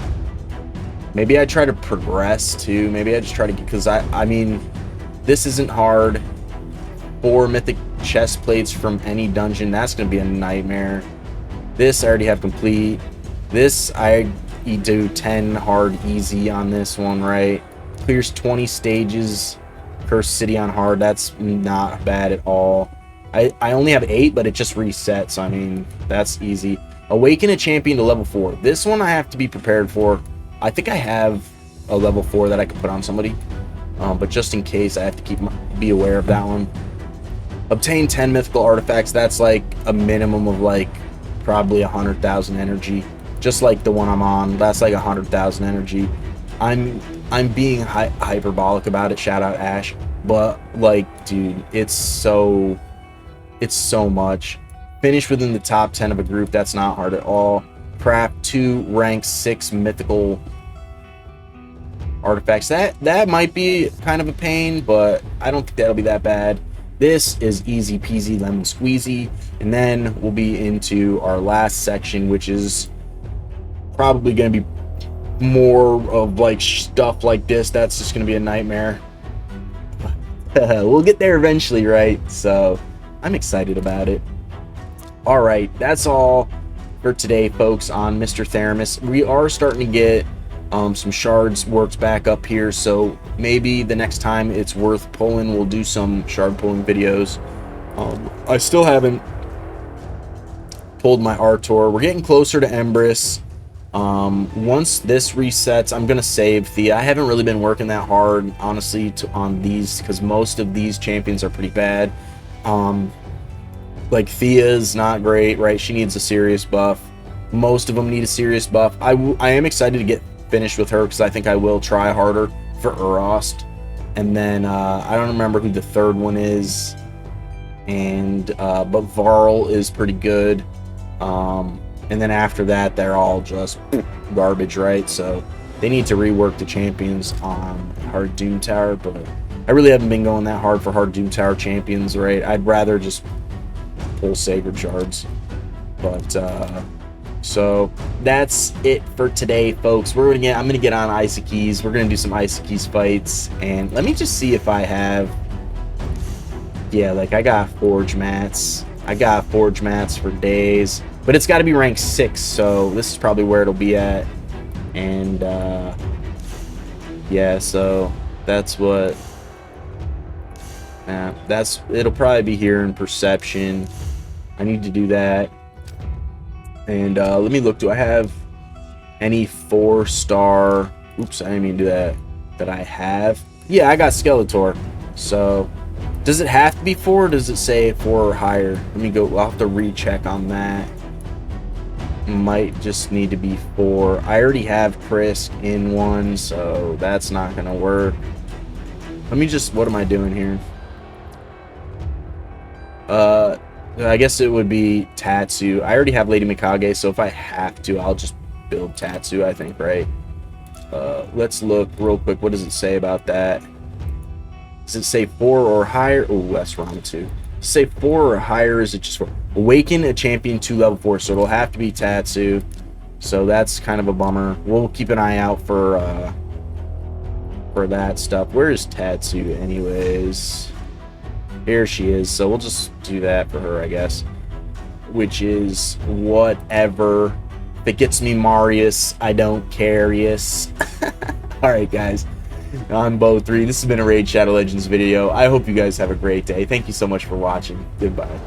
Maybe I try to progress too. Maybe I just try to get... Because, I mean, this isn't hard. 4 mythic chest plates from any dungeon. That's going to be a nightmare. This I already have complete. This, I do 10 hard easy on this one, right? Clears 20 stages. Cursed City on hard. That's not bad at all. I only have 8, but it just resets. So, I mean, that's easy. Awaken a champion to level 4. This one I have to be prepared for. I think I have a level 4 that I could put on somebody. But just in case, I have to be aware of that one. Obtain 10 mythical artifacts. That's like a minimum of like probably 100,000 energy. Just like the one I'm on. That's like 100,000 energy. I'm being hyperbolic about it. Shout out Ash. But like, dude, it's so much. Finish within the top 10 of a group. That's not hard at all. Craft 2 rank 6 mythical artifacts. That might be kind of a pain, but I don't think that'll be that bad. This is easy peasy lemon squeezy. And then we'll be into our last section, which is probably going to be more of like stuff like this, that's just gonna be a nightmare. We'll get there eventually, right? So I'm excited about it. All right, that's all for today, folks, on Mr. Tharamus. We are starting to get some shards worked back up here, so maybe the next time it's worth pulling, we'll do some shard pulling videos. I still haven't pulled my Artor. We're getting closer to Embrys. Once this resets, I'm gonna save Thea. I haven't really been working that hard, honestly, on these, because most of these champions are pretty bad. Like Thea's not great, right? She needs a serious buff. Most of them need a serious buff. I am excited to get finished with her, because I think I will try harder for Urost. And then I don't remember who the third one is, and but Varl is pretty good. And then after that, they're all just garbage, right? So they need to rework the champions on Hard Doom Tower, but I really haven't been going that hard for Hard Doom Tower champions, right? I'd rather just pull Sacred Shards. But so that's it for today, folks. I'm gonna get on Isaac's. We're gonna do some Isaac's fights, and let me just see if I have. Yeah, like I got Forge Mats. I got Forge Mats for days. But it's got to be rank 6, so this is probably where it'll be at. And, yeah, so that's what... it'll probably be here in Perception. I need to do that. And, let me look. Do I have any 4-star... Oops, I didn't mean to do that. That I have? Yeah, I got Skeletor. So... Does it have to be 4, or does it say 4 or higher? Let me go. I'll have to recheck on that. Might just need to be 4. I already have Krisk in one, so that's not gonna work. Let me just... What am I doing here? I guess it would be Tatsu. I already have Lady Mikage, so if I have to, I'll just build Tatsu, I think, right? Let's look real quick. What does it say about that? Does it say 4 or higher? Oh, that's wrong too. Does it say 4 or higher? Is it just 4? Awaken a champion to level 4, so it'll have to be Tatsu. So that's kind of a bummer. We'll keep an eye out for that stuff. Where is Tatsu, anyways? Here she is. So we'll just do that for her, I guess. Which is whatever. If it gets me Marius, I don't care. Yes. All right, guys. I'm Bo3. This has been a Raid Shadow Legends video. I hope you guys have a great day. Thank you so much for watching. Goodbye.